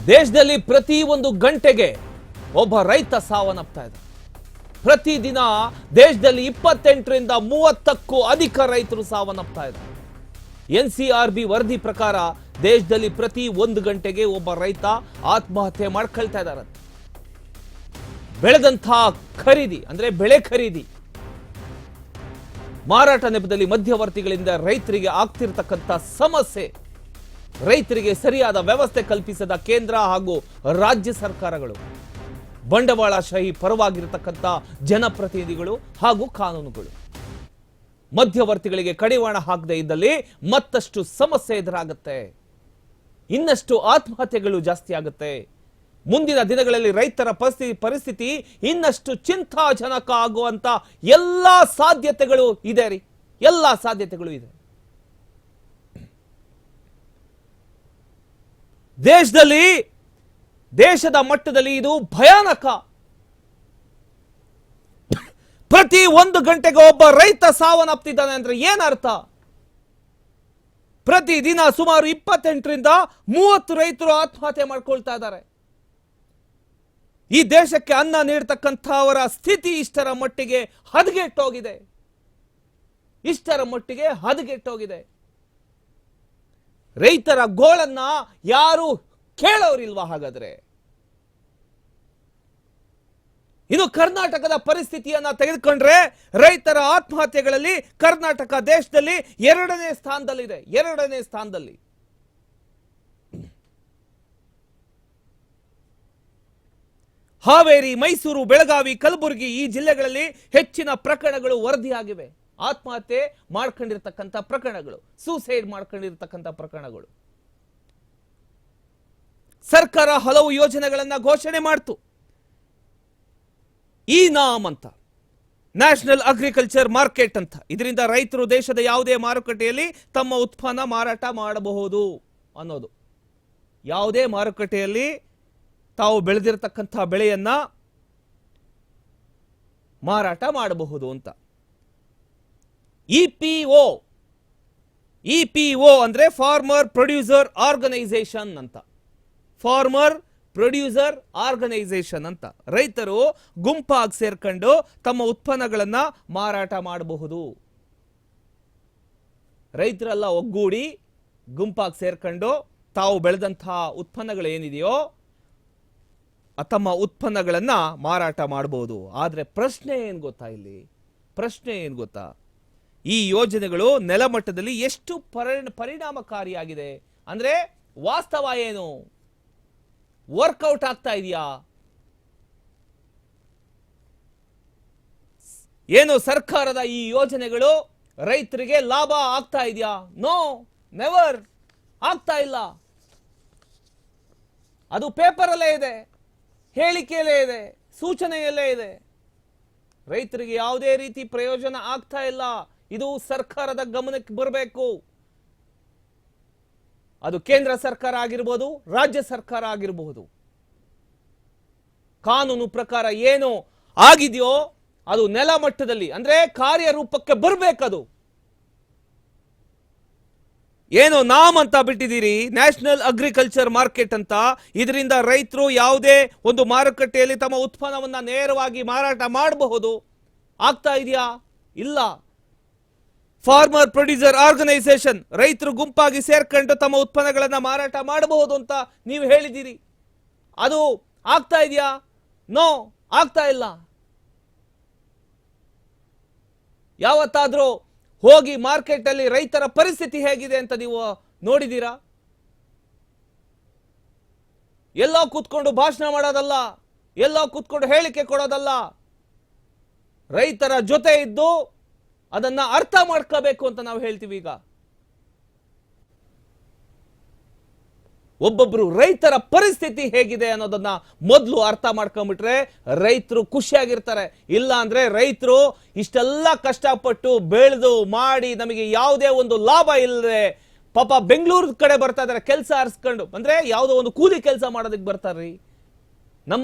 ದೇಶದಲ್ಲಿ ಪ್ರತಿ ಒಂದು ಗಂಟೆಗೆ ಒಬ್ಬ ರೈತ ಸಾವನ್ನಪ್ತಾ ಇದ್ದಾರೆ. ಪ್ರತಿದಿನ ದೇಶದಲ್ಲಿ 28ರಿಂದ 30ಕ್ಕೂ ಅಧಿಕ ರೈತರು ಸಾವನ್ನಪ್ತಾ ಇದ್ದಾರೆ. NCRB ವರದಿ ಪ್ರಕಾರ ದೇಶದಲ್ಲಿ ಪ್ರತಿ ಒಂದು ಗಂಟೆಗೆ ಒಬ್ಬ ರೈತ ಆತ್ಮಹತ್ಯೆ ಮಾಡ್ಕೊಳ್ತಾ ಇದ್ದಾರೆ. ಬೆಳೆದಂತ ಖರೀದಿ ಅಂದ್ರೆ ಬೆಳೆ ಖರೀದಿ ಮಾರಾಟ ನೆಪದಲ್ಲಿ ಮಧ್ಯವರ್ತಿಗಳಿಂದ ರೈತರಿಗೆ ಆಗ್ತಿರತಕ್ಕಂತ ಸಮಸ್ಯೆ, ರೈತರಿಗೆ ಸರಿಯಾದ ವ್ಯವಸ್ಥೆ ಕಲ್ಪಿಸದ ಕೇಂದ್ರ ಹಾಗೂ ರಾಜ್ಯ ಸರ್ಕಾರಗಳು, ಬಂಡವಾಳಶಾಹಿ ಪರವಾಗಿರತಕ್ಕಂತ ಜನಪ್ರತಿನಿಧಿಗಳು ಹಾಗೂ ಕಾನೂನುಗಳು, ಮಧ್ಯವರ್ತಿಗಳಿಗೆ ಕಡಿವಾಣ ಹಾಕದೇ ಇದ್ದಲ್ಲಿ ಮತ್ತಷ್ಟು ಸಮಸ್ಯೆ ಎದುರಾಗುತ್ತೆ, ಇನ್ನಷ್ಟು ಆತ್ಮಹತ್ಯೆಗಳು ಜಾಸ್ತಿ ಆಗುತ್ತೆ. ಮುಂದಿನ ದಿನಗಳಲ್ಲಿ ರೈತರ ಪರಿಸ್ಥಿತಿ ಇನ್ನಷ್ಟು ಚಿಂತಾಜನಕ ಆಗುವಂತ ಎಲ್ಲಾ ಸಾಧ್ಯತೆಗಳು ಇದೆ ರೀ, ಎಲ್ಲಾ ಸಾಧ್ಯತೆಗಳು ಇದೆ. ದೇಶದ ಮಟ್ಟದಲ್ಲಿ ಇದು ಭಯಾನಕ. ಪ್ರತಿ ಒಂದು ಗಂಟೆಗೆ ಒಬ್ಬ ರೈತ ಸಾವನ್ನಪ್ತಿದ್ದಾನೆ ಅಂದ್ರೆ ಏನರ್ಥ? ಪ್ರತಿದಿನ ಸುಮಾರು 28ರಿಂದ 30 ರೈತರು ಆತ್ಮಹತ್ಯೆ ಮಾಡ್ಕೊಳ್ತಾ ಇದ್ದಾರೆ. ಈ ದೇಶಕ್ಕೆ ಅನ್ನ ನೀಡತಕ್ಕಂಥವರ ಸ್ಥಿತಿ ಇಷ್ಟರ ಮಟ್ಟಿಗೆ ಹದಗೆಟ್ಟೋಗಿದೆ, ಇಷ್ಟರ ಮಟ್ಟಿಗೆ ಹದಗೆಟ್ಟೋಗಿದೆ. ರೈತರ ಗೋಳನ್ನ ಯಾರು ಕೇಳೋರಿಲ್ವಾ? ಹಾಗಾದ್ರೆ ಇನ್ನು ಕರ್ನಾಟಕದ ಪರಿಸ್ಥಿತಿಯನ್ನ ತೆಗೆದುಕೊಂಡ್ರೆ ರೈತರ ಆತ್ಮಹತ್ಯೆಗಳಲ್ಲಿ ಕರ್ನಾಟಕ ದೇಶದಲ್ಲಿ 2ನೇ ಸ್ಥಾನದಲ್ಲಿದೆ. 2ನೇ ಸ್ಥಾನದಲ್ಲಿ. ಹಾವೇರಿ, ಮೈಸೂರು, ಬೆಳಗಾವಿ, ಕಲಬುರಗಿ ಈ ಜಿಲ್ಲೆಗಳಲ್ಲಿ ಹೆಚ್ಚಿನ ಪ್ರಕರಣಗಳು ವರದಿಯಾಗಿವೆ. ಆತ್ಮಹತ್ಯೆ ಮಾಡ್ಕೊಂಡಿರ್ತಕ್ಕಂಥ ಪ್ರಕರಣಗಳು, ಸೂಸೈಡ್ ಮಾಡ್ಕೊಂಡಿರ್ತಕ್ಕಂಥ ಪ್ರಕರಣಗಳು. ಸರ್ಕಾರ ಹಲವು ಯೋಜನೆಗಳನ್ನ ಘೋಷಣೆ ಮಾಡ್ತು. ಈ ನಾಮ್ ಅಂತ, ನ್ಯಾಷನಲ್ ಅಗ್ರಿಕಲ್ಚರ್ ಮಾರ್ಕೆಟ್ ಅಂತ. ಇದರಿಂದ ರೈತರು ದೇಶದ ಯಾವುದೇ ಮಾರುಕಟ್ಟೆಯಲ್ಲಿ ತಮ್ಮ ಉತ್ಪನ್ನ ಮಾರಾಟ ಮಾಡಬಹುದು ಅನ್ನೋದು. ಯಾವುದೇ ಮಾರುಕಟ್ಟೆಯಲ್ಲಿ ತಾವು ಬೆಳೆದಿರತಕ್ಕಂಥ ಬೆಳೆಯನ್ನ ಮಾರಾಟ ಮಾಡಬಹುದು ಅಂತ. ಇಪಿಒ ಅಂದ್ರೆ ಫಾರ್ಮರ್ ಪ್ರೊಡ್ಯೂಸರ್ ಆರ್ಗನೈಸೇಷನ್ ಅಂತ. ಫಾರ್ಮರ್ ಪ್ರೊಡ್ಯೂಸರ್ ಆರ್ಗನೈಸೇಷನ್ ಅಂತ. ರೈತರು ಗುಂಪಾಗಿ ಸೇರ್ಕೊಂಡು ತಮ್ಮ ಉತ್ಪನ್ನಗಳನ್ನ ಮಾರಾಟ ಮಾಡಬಹುದು. ರೈತರೆಲ್ಲ ಒಗ್ಗೂಡಿ ಗುಂಪಾಗಿ ಸೇರ್ಕೊಂಡು ತಾವು ಬೆಳೆದಂತಹ ಉತ್ಪನ್ನಗಳು ಏನಿದೆಯೋ ತಮ್ಮ ಉತ್ಪನ್ನಗಳನ್ನ ಮಾರಾಟ ಮಾಡಬಹುದು. ಆದ್ರೆ ಪ್ರಶ್ನೆ ಏನ್ ಗೊತ್ತಾ? ಇಲ್ಲಿ ಪ್ರಶ್ನೆ ಏನ್ ಗೊತ್ತಾ? ಈ ಯೋಜನೆಗಳು ನೆಲಮಟ್ಟದಲ್ಲಿ ಎಷ್ಟು ಪರಿಣಾಮಕಾರಿಯಾಗಿದೆ ಅಂದ್ರೆ ವಾಸ್ತವ ಏನು? ವರ್ಕೌಟ್ ಆಗ್ತಾ ಇದೆಯಾ? ಏನು ಸರ್ಕಾರದ ಈ ಯೋಜನೆಗಳು ರೈತರಿಗೆ ಲಾಭ ಆಗ್ತಾ ಇದೆಯಾ? No, never. ಆಗ್ತಾ ಇಲ್ಲ. ಅದು ಪೇಪರಲ್ಲೇ ಇದೆ, ಹೇಳಿಕೆಯಲ್ಲೇ ಇದೆ, ಸೂಚನೆಯಲ್ಲೇ ಇದೆ. ರೈತರಿಗೆ ಯಾವುದೇ ರೀತಿ ಪ್ರಯೋಜನ ಆಗ್ತಾ ಇಲ್ಲ. ಇದು ಸರ್ಕಾರದ ಗಮನಕ್ಕೆ ಬರಬೇಕು. ಅದು ಕೇಂದ್ರ ಸರ್ಕಾರ ಆಗಿರಬಹುದು, ರಾಜ್ಯ ಸರ್ಕಾರ ಆಗಿರಬಹುದು. ಕಾನೂನು ಪ್ರಕಾರ ಏನು ಆಗಿದೆಯೋ ಅದು ನೆಲ ಮಟ್ಟದಲ್ಲಿ ಅಂದ್ರೆ ಕಾರ್ಯರೂಪಕ್ಕೆ ಬರಬೇಕದು. ಏನು ನಾಮ್ ಅಂತ ಬಿಟ್ಟಿದ್ದೀರಿ, ನ್ಯಾಷನಲ್ ಅಗ್ರಿಕಲ್ಚರ್ ಮಾರ್ಕೆಟ್ ಅಂತ. ಇದರಿಂದ ರೈತರು ಯಾವುದೇ ಒಂದು ಮಾರುಕಟ್ಟೆಯಲ್ಲಿ ತಮ್ಮ ಉತ್ಪನ್ನವನ್ನ ನೇರವಾಗಿ ಮಾರಾಟ ಮಾಡಬಹುದು. ಆಗ್ತಾ ಇದೆಯಾ? ಇಲ್ಲ. ಫಾರ್ಮರ್ ಪ್ರೊಡ್ಯೂಸರ್ ಆರ್ಗನೈಸೇಷನ್, ರೈತರು ಗುಂಪಾಗಿ ಸೇರ್ಕೊಂಡು ತಮ್ಮ ಉತ್ಪನ್ನಗಳನ್ನ ಮಾರಾಟ ಮಾಡಬಹುದು ಅಂತ ನೀವು ಹೇಳಿದ್ದೀರಿ. ಅದು ಆಗ್ತಾ ಇದೆಯಾ? ನೋ, ಆಗ್ತಾ ಇಲ್ಲ. ಯಾವತ್ತಾದ್ರೂ ಹೋಗಿ ಮಾರ್ಕೆಟ್ ಅಲ್ಲಿ ರೈತರ ಪರಿಸ್ಥಿತಿ ಹೇಗಿದೆ ಅಂತ ನೀವು ನೋಡಿದೀರಾ? ಎಲ್ಲೋ ಕೂತ್ಕೊಂಡು ಭಾಷಣ ಮಾಡೋದಲ್ಲ, ಎಲ್ಲೋ ಕೂತ್ಕೊಂಡು ಹೇಳಿಕೆ ಕೊಡೋದಲ್ಲ. ರೈತರ ಜೊತೆ ಇದ್ದು ಅದನ್ನ ಅರ್ಥ ಮಾಡ್ಕೋಬೇಕು ಅಂತ ನಾವು ಹೇಳ್ತೀವಿ. ಈಗ ಒಬ್ಬೊಬ್ರು ರೈತರ ಪರಿಸ್ಥಿತಿ ಹೇಗಿದೆ ಅನ್ನೋದನ್ನ ಮೊದಲು ಅರ್ಥ ಮಾಡ್ಕೊಂಡ್ಬಿಟ್ರೆ ರೈತರು ಖುಷಿಯಾಗಿರ್ತಾರೆ. ಇಲ್ಲ ಅಂದ್ರೆ ರೈತರು ಇಷ್ಟೆಲ್ಲ ಕಷ್ಟಪಟ್ಟು ಬೆಳೆದು ಮಾಡಿ ನಮಗೆ ಯಾವುದೇ ಒಂದು ಲಾಭ ಇಲ್ಲದೆ ಪಾಪ ಬೆಂಗಳೂರು ಕಡೆ ಬರ್ತಾ ಇದಾರೆ ಕೆಲಸ ಅರ್ಸ್ಕೊಂಡು. ಅಂದ್ರೆ ಯಾವುದೋ ಒಂದು ಕೂಲಿ ಕೆಲಸ ಮಾಡೋದಕ್ಕೆ ಬರ್ತಾರ್ರಿ.